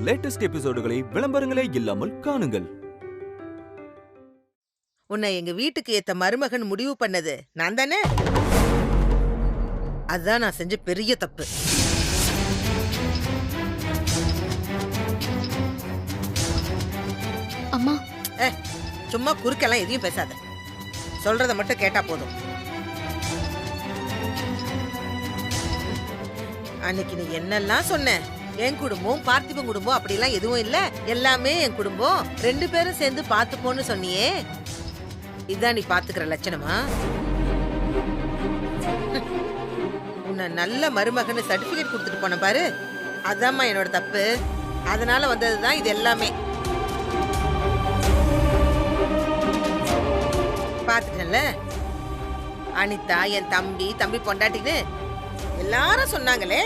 Latest எபிசோடுகளை விளம்பரங்களே இல்லாமல் காணுங்கள். உன்னை எங்க வீட்டுக்கு ஏத்த மருமகன் முடிவு பண்ணது நான் தானே? அதுதான் நான் செஞ்ச பெரிய தப்பு. அம்மா சும்மா குறுக்கெல்லாம் எதையும் பேசாத. சொல்றத மட்டும் கேட்டா போதும். அன்னைக்கு நீ என்னெல்லாம் சொன்ன? என் குடும்பம் பார்த்திபன் குடும்பம் அப்படிலாம் எதுவும் இல்ல, எல்லாமே என் குடும்பம், 2 பேரும் சேர்ந்து பாத்துப்போன்னு சொன்னியே. இதான் நீ பாத்துக்கிற லட்சணமா? உன்னை நல்ல மருமகன்னு சர்டிபிகேட் கொடுத்துட்டு போன பாரு, அதாம்மா என்னோட தப்பு. அதனால வந்ததுதான் இது எல்லாமே. பாத்துட்டல, அனிதா என் தம்பி பொண்டாட்டின்னு எல்லாரும் சொன்னாங்களே,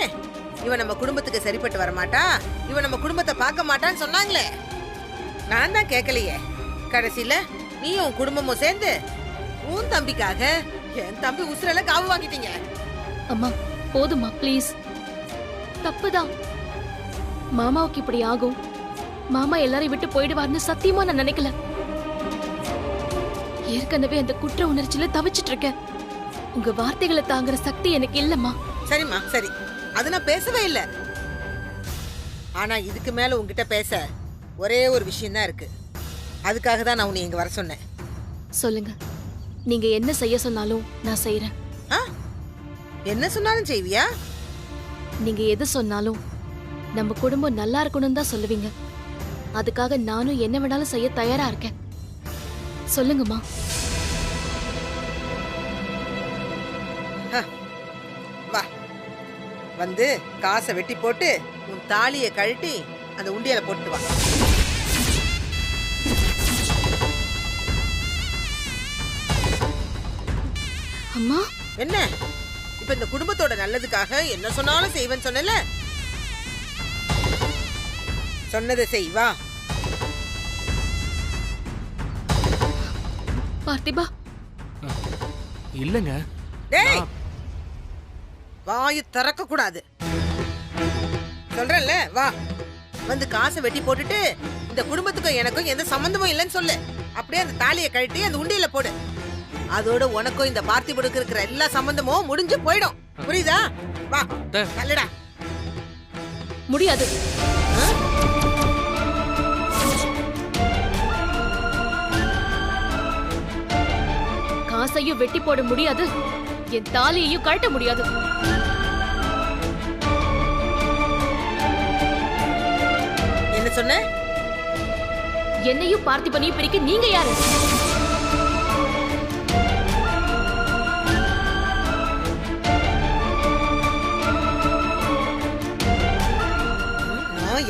இவன் நம்ம குடும்பத்துக்கு சரிப்பட்டு வரமாட்டா, இவன் நம்ம குடும்பத்தை பார்க்க மாட்டான்னு சொன்னாங்களே. நான் தான் கேட்கலையே. கடைசியில நீயும் உன் குடும்பமும் சேர்ந்து உன் தம்பிக்காக என் தம்பி உசுரெல்லாம் காவு வாங்கிட்டீங்க. அம்மா போதுமா ப்ளீஸ். தப்புதான். மாமாவுக்கு இப்படி ஆகும், மாமா எல்லாரையும் விட்டு போயிடுவார்னு சத்தியமா நான் நினைக்கல. ஏற்கனவே அந்த குற்ற உணர்ச்சியில தவிச்சிட்டு இருக்கேன். உங்க வார்த்தைகளை தாங்குற சக்தி எனக்கு இல்லம்மா. சரிம்மா சரி, அது நான் பேசவே இல்லை. ஆனா இதுக்கு மேல உங்ககிட்ட பேச ஒரே ஒரு விஷயம் தான் இருக்கு. அதுக்காக தான் நான் உன்னை இங்க வர சொன்னேன். சொல்லுங்க, நீங்க என்ன செய்ய சொன்னாலும் நான் செய்யறேன். என்ன சொன்னாலும் செய்வியா? நீங்க எது சொன்னாலும் நம்ம குடும்பம் நல்லா இருக்கணும் தான் சொல்லுவீங்க. அதுக்காக நானும் என்ன வேணாலும் செய்ய தயாரா இருக்கேன். சொல்லுங்கம்மா. வா, வந்து காசை வெட்டி போட்டு உன் தாலியை கழட்டி அந்த உண்டியலை போட்டு வா. அம்மா என்ன இப்ப இந்த குடும்பத்தோட நல்லதுக்காக என்ன சொன்னாலும் செய்வேன்னு சொன்னல, சொன்னதை செய். வா. பார்த்திபா. இல்லங்க. டேய், வாயை திறக்க கூடாது சொல்றேன்ல. வா, வந்து காசை வெட்டி போட்டுட்டு இந்த குடும்பத்துக்கும் எனக்கும் எந்த சம்பந்தமும் இல்லைன்னு சொல்லு. அப்படியே அந்த தாலியை கழட்டி அந்த உண்டியில போடு. அதோட உனக்கும் இந்த பார்த்திபனுக்கு இருக்கிற எல்லா சம்பந்தமும் முடிஞ்சு போயிடும். புரியுதா? வா நல்லடா. முடியாது. காசையும் வெட்டி போட முடியாது, என் தாலியையும் கழட்ட முடியாது. என்ன சொன்ன? என்னையும் பார்த்திபனையும் பிரிக்க நீங்க யாரு?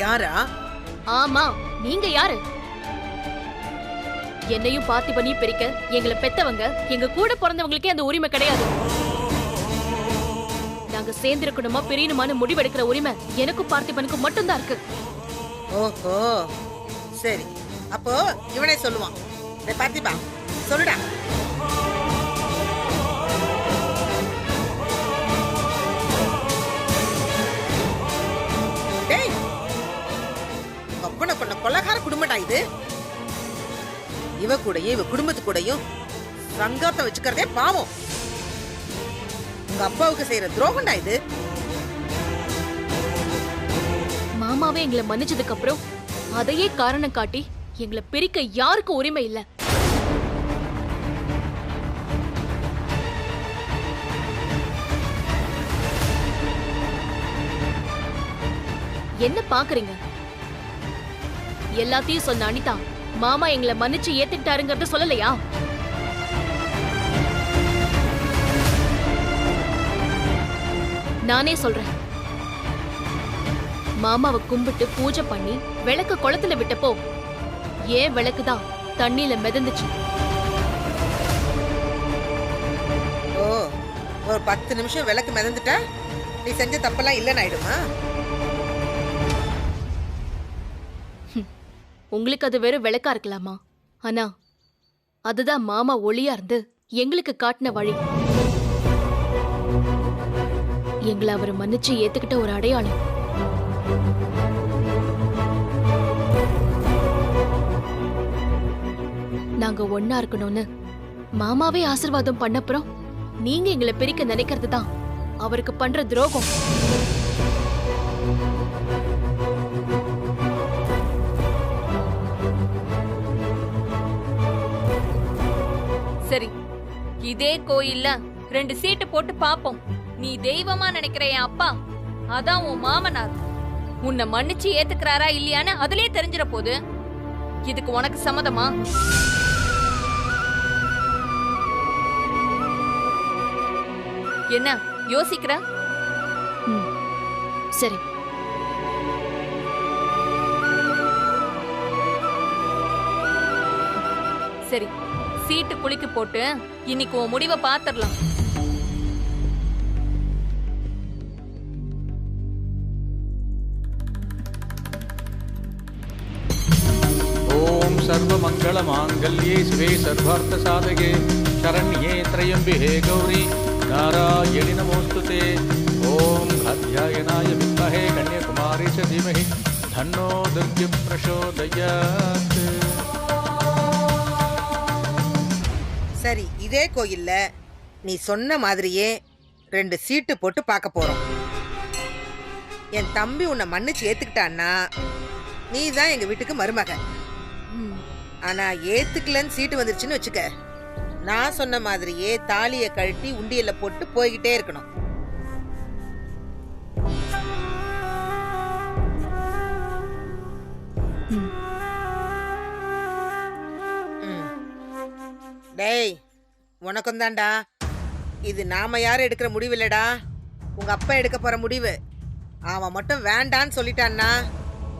யாரா? ஆமா, நீங்க யாரு? என்னையும் பார்த்திபனையும் பிரிக்க எங்களை பெத்தவங்க, எங்க கூட பிறந்தவங்களுக்கே அந்த உரிமை கிடையாது. நாங்க சேர்ந்திருக்கணுமா பிரியணுமான்னு முடிவெடுக்கிற உரிமை எனக்கும் பார்த்திபனுக்கும் மட்டும்தான் இருக்கு. ஓஹோ சரி, அப்போ இவனே சொல்லுவான். பார்த்திபா சொல்லுடா. டேய், அப்பன பண்ண கொள்ளக்கார குடும்படா இது. இவ கூடயும் இவ குடும்பத்து கூடயும் சங்கத்தை வச்சுக்கிறதே பாவம். உங்க அப்பாவுக்கு செய்யற துரோகம்டா இது. மாமாவே எங்களை மன்னிச்சதுக்கு அப்புறம் அதையே காரணம் காட்டி எங்களை பிரிக்க யாருக்கும் உரிமை இல்ல. என்ன பாக்குறீங்க? எல்லாத்தையும் சொன்ன அனிதா மாமா எங்களை மன்னிச்சு ஏத்துக்கிட்டாருங்கறத சொல்லலையா? நானே சொல்றேன். மாமாவை கும்பிட்டு பூஜை பண்ணி விளக்கு குளத்துல விட்டப்போ ஏன் விளக்குதான் தண்ணியில மிதந்துச்சு. ஓ, ஒரு 10 நிமிஷம் விளக்கு மிதந்துட்டா நீ செஞ்ச தப்பெல்லாம் இல்லைன்னு ஆயிடுமா? உங்களுக்கு அது வெறும் விளக்கா இருக்கலாமா, ஆனா அதுதான் மாமா ஒளியா இருந்து எங்களுக்கு காட்டின வழி. எங்களை அவர் மன்னிச்சு ஏத்துக்கிட்ட ஒரு அடையாளம். நாங்க ஒன்னா இருக்கணும்னு மாமாவே ஆசீர்வாதம் பண்ணப்புறம் நீங்க எங்களை பிரிக்க நினைக்கிறது தான் அவருக்கு பண்ற துரோகம். சரி, இதே கோயில்ல 2 சீட்டு போட்டு பாப்போம். நீ தெய்வமா நினைக்கிற என் அப்பா, அதான் உன் மாமனார், உன்னை மன்னிச்சு ஏத்துக்கிறாரா இல்லையான்னு அதுலயே தெரிஞ்சிட போது. இதுக்கு உனக்கு சம்மதமா? என்ன யோசிக்கிற? சரி. சரி, சீட்டு குளிக்கு போட்டு இன்னைக்கு உன் முடிவை பாத்துடலாம். ஓம் சர்வ மங்கள மாங்கல்யே சிவே சர்வார்த்த சாதகே சரண்யே த்ரயம்பிகே கௌரி நாராயணி நமோஸ்துதே. ஓம் அத்யாயனாய வித்மஹே கன்யகுமாரி ச தீமஹி தன்னோ துர்கி பிரசோதயாத். சரி, இதே கோயில்ல நீ சொன்ன மாதிரியே 2 சீட்டு போட்டு பார்க்க போறோம். என் தம்பி உன்னை மன்னிச்சு ஏத்துக்கிட்டான்னா நீ தான் எங்க வீட்டுக்கு மருமக. ஆனா ஏத்துக்கலன்னு சீட்டு வந்துருச்சுன்னு வச்சுக்க, நான் சொன்ன மாதிரியே தாலிய கழட்டி உண்டியல்ல போட்டு போய்கிட்டே இருக்கணும். டேய், உனக்கும் தான்டா. இது நாம யாரும் எடுக்கிற முடிவு இல்லடா, உங்க அப்பா எடுக்க போற முடிவு. அவன் மட்டும் வேண்டான்னு சொல்லிட்டான்னா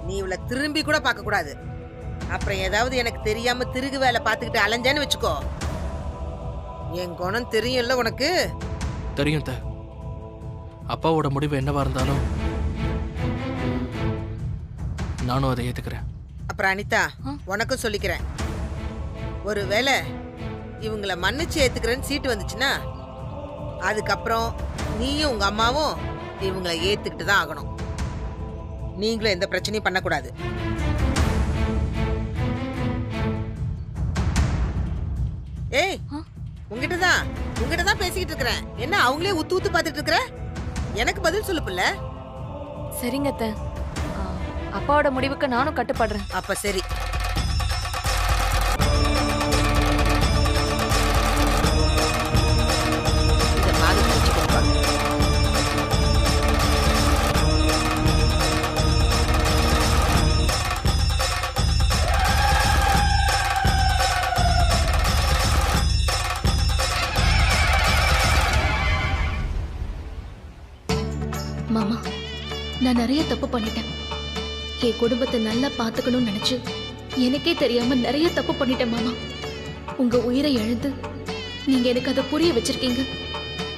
நீ இவளை திரும்பி கூட பார்க்க கூடாது. அப்புறம் ஏதாவது எனக்கு தெரியாம திருகு வேலை பார்த்துக்கிட்டு அலைஞ்சான்னு வச்சுக்கோ. என் குணம் தெரியும்ல உனக்கு. தெரியும் த. அப்பாவோட முடிவு என்னவா இருந்தாலும் நானும் அதை ஏத்துக்கிறேன். அப்புறம் அனிதா, உனக்கும் சொல்லிக்கிறேன், ஒருவேளை இவங்கள மன்னிச்சு ஏத்துக்கிறேன்னு சீட்டு வந்துச்சுன்னா அதுக்கப்புறம் நீயும் உங்க அம்மாவும் இவங்களை ஏத்துக்கிட்டு தான் ஆகணும். நீங்களும் எந்த பிரச்சனையும் பண்ணக்கூடாது. ஏய், உங்ககிட்ட தான் பேசிக்கிட்டு இருக்கிறேன். என்ன அவங்களே உத்து உத்து பார்த்துட்டு இருக்கிற? எனக்கு பதில் சொல்லு புள்ள. சரிங்க அத்தை, அப்பாவோட முடிவுக்கு நானும் கட்டுப்படுறேன். அப்ப சரி. இத பாரு, வச்சுக்கோப்பா. மாமா, நான் நிறைய தப்பு பண்ணிட்டேன். என் குடும்பத்தை நல்லா பாத்துக்கணும்னு நினைச்சு எனக்கே தெரியாம நிறைய தப்பு பண்ணிட்டேன் மாமா. உங்க உயிரை எழுந்து நீங்க எனக்கு அதை புரிய வச்சிருக்கீங்க.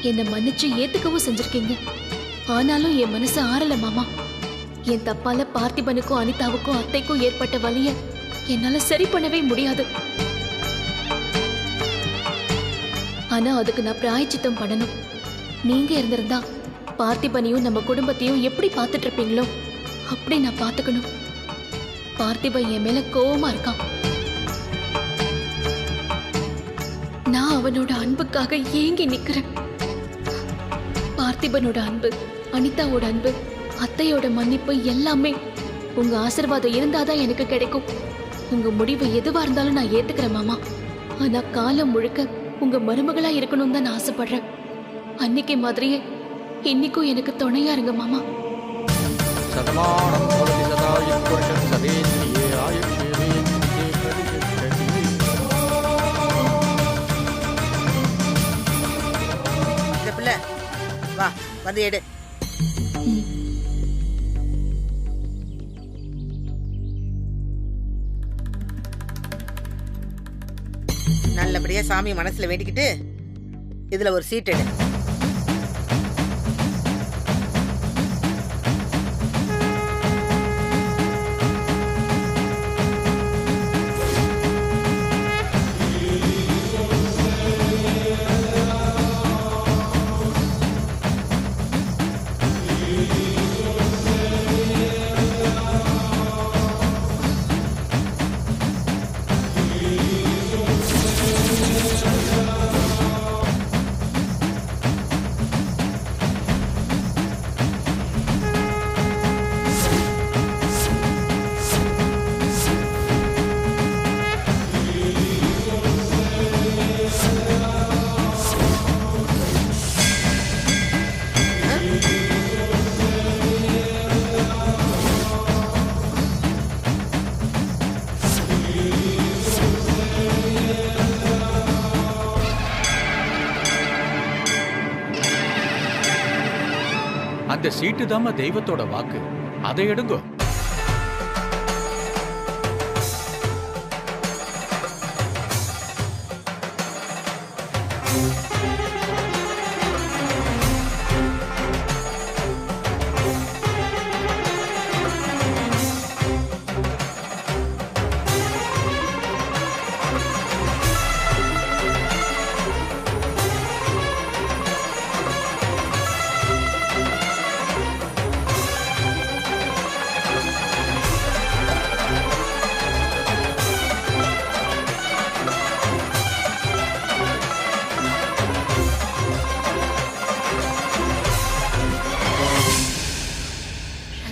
என்னை மன்னிச்சு ஏத்துக்கவும் செஞ்சிருக்கீங்க. ஆனாலும் என் மனசு ஆறல மாமா. என் தப்பால பார்த்திபனுக்கும் அனிதாவுக்கும் அத்தைக்கும் ஏற்பட்ட வலிய என்னால சரி பண்ணவே முடியாது. ஆனா அதுக்கு நான் பிராயச்சித்தம் பண்ணணும். நீங்க இருந்திருந்தா பார்த்திபனையும் நம்ம குடும்பத்தையும் எப்படி பார்த்துட்டு இருப்பீங்களோ அப்படி நான் பார்த்துக்கணும். பார்த்திபன் என் மேல கோவமா இருக்கான். நான் அவனோட அன்புக்காக ஏங்கி நிக்கிறேன். பார்த்திபனோட அன்பு, அனிதாவோட அன்பு, அத்தையோட மன்னிப்பு எல்லாமே உங்க ஆசீர்வாதம் இருந்தாதான் எனக்கு கிடைக்கும். உங்க முடிவு எதுவா இருந்தாலும் நான் ஏத்துக்கிறேன் மாமா. ஆனா காலம் முழுக்க உங்க மருமகளா இருக்கணும்னு தான் நான் ஆசைப்படுறேன். அன்னைக்கு மாதிரியே இன்னைக்கும் எனக்கு துணையா இருங்க மாமா. சதமானம் பவதி சதா யத்புருஷம் சதேந்திரியே ஆயுஷ்யேவேந்திரியே பிரதிஷ்டதி. இந்த பிள்ளை வா, வந்து எடு. நல்லபடியா சாமி மனசுல வேண்டிக்கிட்டு இதுல ஒரு சீட் எடு. இந்த சீட்டு தாம்மா தெய்வத்தோட வாக்கு. அதை எடுங்கோ.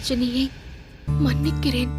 ரஜினியை மன்னிக்கிறேன்.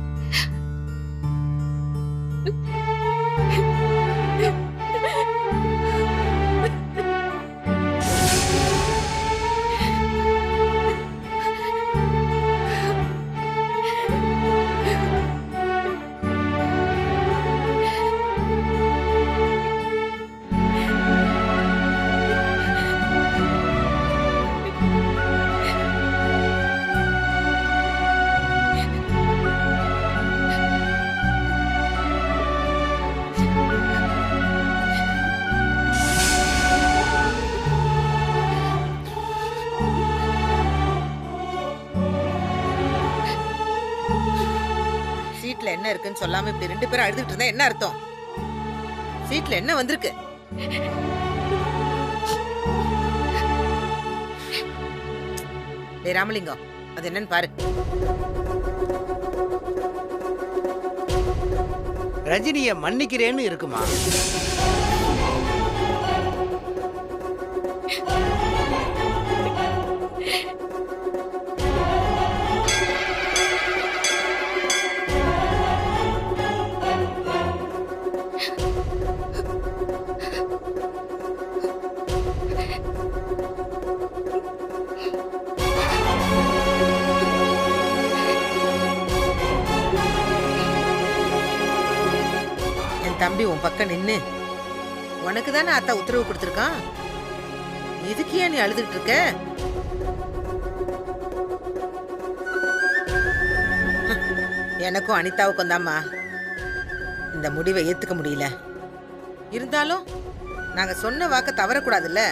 சீட்ல என்ன இருக்குன்னு சொல்லாம இப்படி 2 பேரும் அழுதுட்டு இருந்தா என்ன அர்த்தம்? சீட்ல என்ன வந்திருக்கு? டேய் ராமலிங்கம், அது என்னன்னு பாரு. ரஜினிய மன்னிக்கிறேன்னு இருக்குமா? தம்பி உன் பக்கம் நின்னு உனக்கு தானே அத்தா உத்தரவு கொடுத்துருக்கான். எதுக்கு ஏன் நீ அழுதுட்டு இருக்க? எனக்கும் அனிதாவுக்கும் தாம்மா இந்த முடிவை ஏத்துக்க முடியல. இருந்தாலும் நாங்க சொன்ன வாக்க தவறக்கூடாதுல்ல.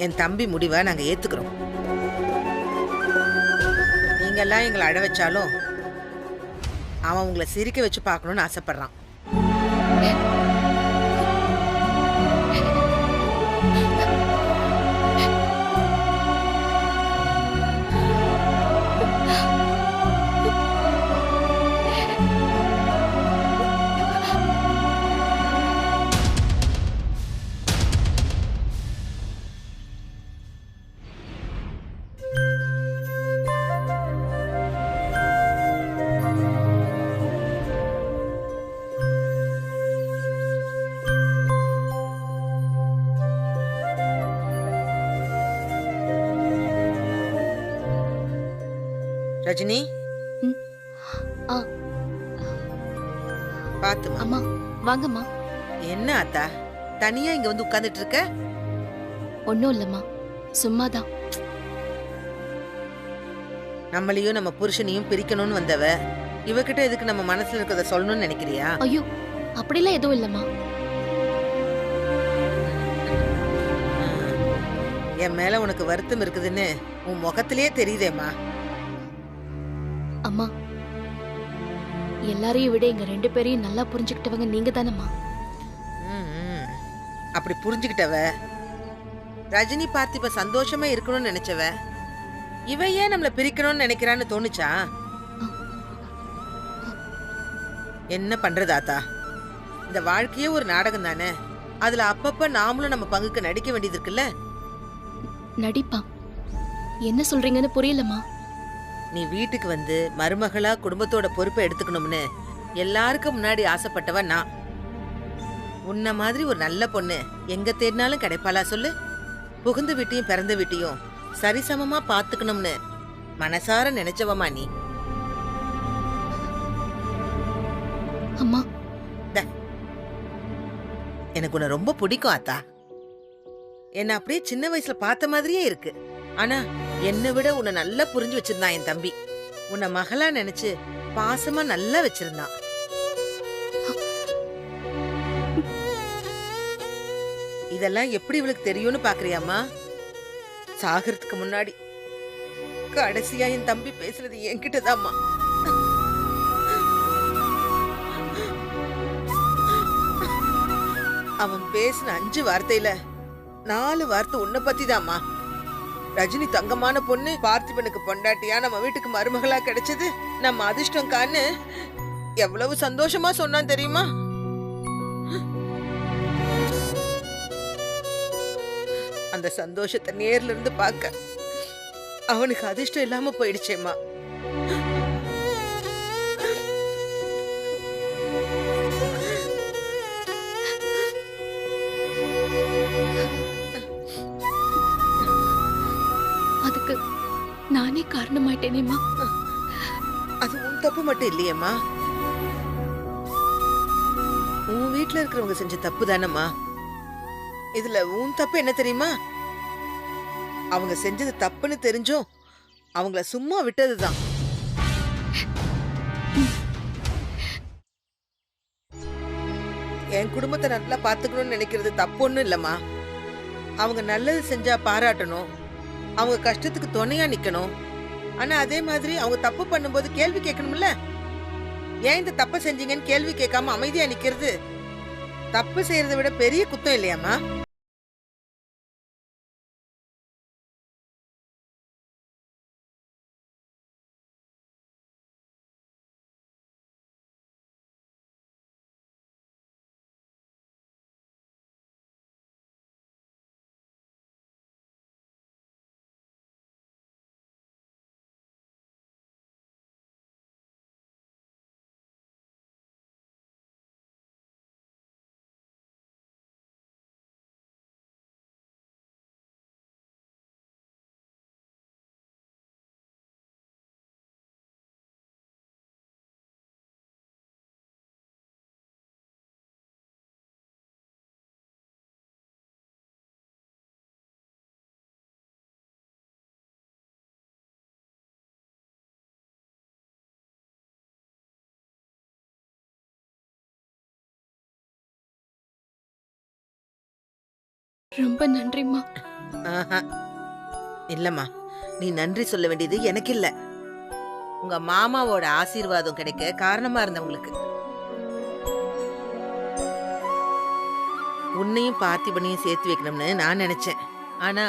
என் தம்பி முடிவை நாங்க ஏத்துக்கிறோம். நீங்கெல்லாம் எங்களை அழ வச்சாலும் அவன் உங்களை சிரிக்க வச்சு பார்க்கணும்னு ஆசைப்படுறான். ரஜினி, பாத்துமா. அம்மா வாங்கம்மா. என்ன அத்தா தனியா இங்க வந்து உட்கார்ந்துட்டு இருக்க? ஒன்னும் இல்லம்மா, சும்மாதான். நம்மளையும் நம்ம புருஷனையும் பிரிக்கணும்னு வந்தவ இவகிட்ட எதுக்கு நம்ம மனசுல இருக்கிறத சொல்லணும்னு நினைக்கிறியா? ஐயோ, அப்படிலாம் எதுவும் இல்லம்மா. என் மேல உனக்கு வருத்தம் இருக்குதுன்னு உன் முகத்திலேயே தெரியுதேம்மா. அம்மா, எல்லாரையும் விட எங்க 2 பேரையும் நல்லா புரிஞ்சுக்கிட்டவங்க நீங்க தானம்மா. அப்படி புரிஞ்சுக்கிட்டவ ரஜினி பார்த்து இப்ப சந்தோஷமா இருக்கணும்னு நினைச்சவ இவ ஏன் நம்மள பிரிக்கணும்னு நினைக்கிறான்னு தோணுச்சா? என்ன பண்றது ஆத்தா, இந்த வாழ்க்கையே ஒரு நாடகம் தானே. அதுல அப்பப்ப நாமளும் நம்ம பங்குக்கு நடிக்க வேண்டியது இருக்குல்ல. நடிப்பா? என்ன சொல்றீங்கன்னு புரியலம்மா. நீ வீட்டுக்கு வந்து மருமகளா குடும்பத்தோட பொறுப்பை எடுத்துக்கணும்னு எல்லாருக்கும் முன்னாடி ஆசைப்பட்டவ நான். உன்ன மாதிரி ஒரு நல்ல பொண்ணு எங்க தேடினாலும் கிடைப்பாளா சொல்லு? புகுந்த வீட்டையும் பிறந்த வீட்டையும் சரிசமமா பாத்துக்கணும்னு மனசார நினைச்சவமா நீ. அம்மா, எனக்கு உன்னை ரொம்ப பிடிக்கும் ஆத்தா. என்ன அப்படியே சின்ன வயசுல பார்த்த மாதிரியே இருக்கு. ஆனா என்னை விட உன்னை நல்லா புரிஞ்சு வச்சிருந்தான் என் தம்பி. உன்னை மகளா நினைச்சு பாசமா நல்லா வச்சிருந்தான். இதெல்லாம் எப்படி இவளுக்கு தெரியும்னு பாக்குறியாமா? சாகிறதுக்கு முன்னாடி கடைசியா என் தம்பி பேசுறது என்கிட்டதாம்மா. அவன் பேசின 5 வார்த்தையில 4 வார்த்தை உன்னை பத்திதாம்மா. ரஜினி தங்கமான பொண்ணு, பார்த்திபனுக்கு பொண்டாட்டியா நம்ம வீட்டுக்கு மருமகளா கிடைச்சது நம்ம அதிர்ஷ்டம் கான்னு எவ்வளவு சந்தோஷமா சொன்னான் தெரியுமா? அந்த சந்தோஷத்தை நேர்ல இருந்து பார்க்க அவனுக்கு அதிர்ஷ்டம் இல்லாம போயிடுச்சேம்மா. அதுக்கு நானே காரணமாயிட்டேனேம்மா. அது உன் தப்பு மட்டும் இல்லையேம்மா. உன் வீட்டுல இருக்கிறவங்க செஞ்ச தப்பு தானம்மா. இதுல உன் தப்பு என்ன தெரியுமா? அவங்க செஞ்சது தப்புன்னு தெரிஞ்சும் அவங்கள சும்மா விட்டதுதான். என் குடும்பத்தை நல்லா பாத்துக்கணும்னு நினைக்கிறது தப்பு ஒண்ணும் இல்லம்மா. அவங்க நல்லது செஞ்சா பாராட்டணும், அவங்க கஷ்டத்துக்கு துணையா நிக்கணும். ஆனா அதே மாதிரி அவங்க தப்பு பண்ணும்போது கேள்வி கேட்கணும்ல. ஏன் இந்த தப்பை செஞ்சீங்கன்னு கேள்வி கேட்காம அமைதியா நிக்கிறது தப்பு செய்யறதை விட பெரிய குத்தம் இல்லையாம்மா? ரொம்ப நன்றிம்மா. ஆஹா. இல்லம்மா, நீ நன்றி சொல்ல வேண்டியது எனக்கு இல்ல, உங்க மாமாவோட ஆசீர்வாதம் கிடைக்க காரணமா இருந்தவங்களுக்கு. உன்னையும் பார்த்திபனையும் சேர்த்து வைக்கணும்னு நான் நினைச்சேன். ஆனா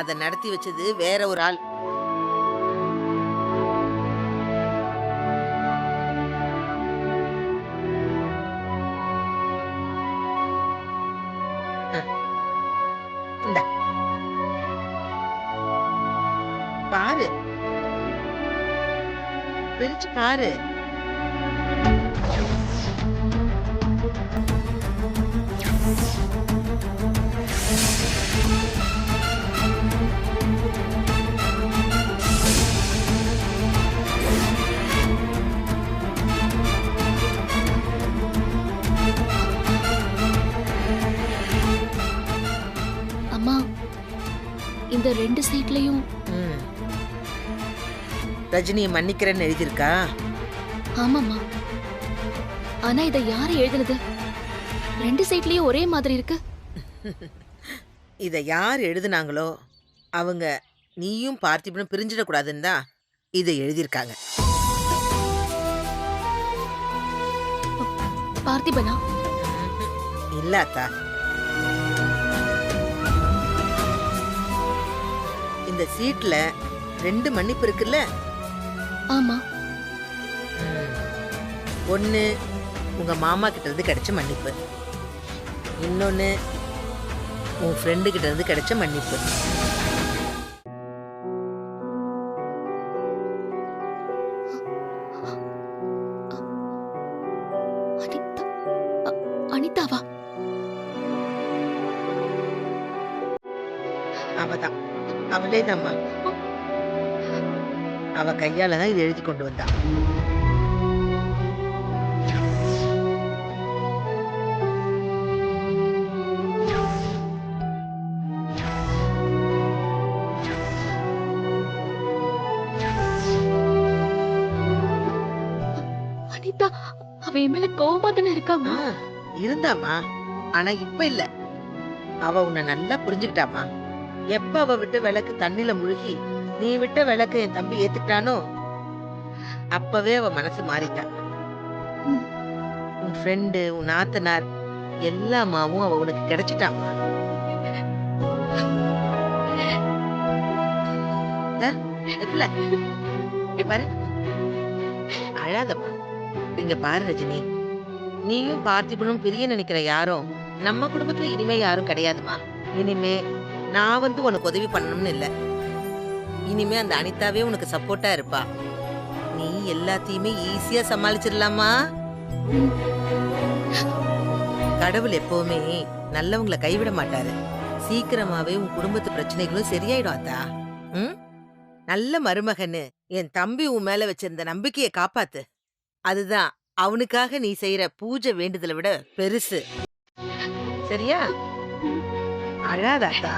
அதை நடத்தி வச்சது வேற ஒரு ஆள். இந்தா. பாரு, பிரிச்சு பாரு. அம்மா, இந்த 2 சீட்லயும் ம். ரஜினியை மன்னிக்கிறேன்னு எழுதியிருக்கா? ஆமாம்மா. ஆனா இதை யாரு எழுதுனது? 2 சீட்லயும் ஒரே மாதிரி இருக்கு. இதை யார் எழுதுனாங்களோ அவங்க நீயும் பார்த்திபனும் பிரிஞ்சிடக்கூடாதுன்னு தான் இதை எழுதியிருக்காங்க. பார்த்திபனா? இல்ல அத்தா, இந்த சீட்ல 2 மன்னிப்பு இருக்குல்ல. ஆமா. ஒன்னு உங்க மாமா கிட்ட இருந்து கிடைச்ச மன்னிப்பு, இன்னொன்னு உன் ஃப்ரெண்டு கிட்ட இருந்து கிடைச்ச மன்னிப்பு. அனிதாவா? அவதான், அவளே தாம்மா. அவ கையால தான் இது எழுதி கொண்டு வந்தா. அனிதா அவ என் மேல கோவமா தானே இருக்காமா? இருந்தாமா, ஆனா இப்ப இல்ல. அவ உன்னை நல்லா புரிஞ்சுக்கிட்டாமா. எப்ப அவ விட்ட விளக்கு தண்ணில முழுகி நீ விட்ட விளக்கு என் தம்பி ஏத்துக்கிட்டானோ அப்பவே அவ மனசு மாறிட்டா. உன் ஃப்ரெண்டு, உன் நாத்தனார் எல்லாமாவும் அவ உனக்கு கிடைச்சிட்டாமா. இல்ல, இங்க பாரு, அழாதம்மா. இங்க பாரு ரஜினி, நீயும் பார்த்திபனும் பிரிய நினைக்கிற யாரும் நம்ம குடும்பத்துல இனிமே யாரும் கிடையாதுமா. இனிமே நான் உனக்கு உதவி பண்ணணும்னு இல்ல, இனிமே அந்த அனிதாவே உனக்கு சப்போர்ட்டா இருப்பா. நீ எல்லாத்தையுமே ஈஸியா சமாளிச்சிடலாமா. கடவுள் எப்பவுமே நல்லவங்களை கைவிட மாட்டாரு. சீக்கிரமாவே உன் குடும்பத்து பிரச்சனைகளும் சரியாயிடும் அத்தா. நல்ல மருமகன்னு என் தம்பி உன் மேல வச்சிருந்த நம்பிக்கையை காப்பாத்து. அதுதான் அவனுக்காக நீ செய்யற பூஜை வேண்டுதலை விட பெருசு. சரியா? அழாதாத்தா.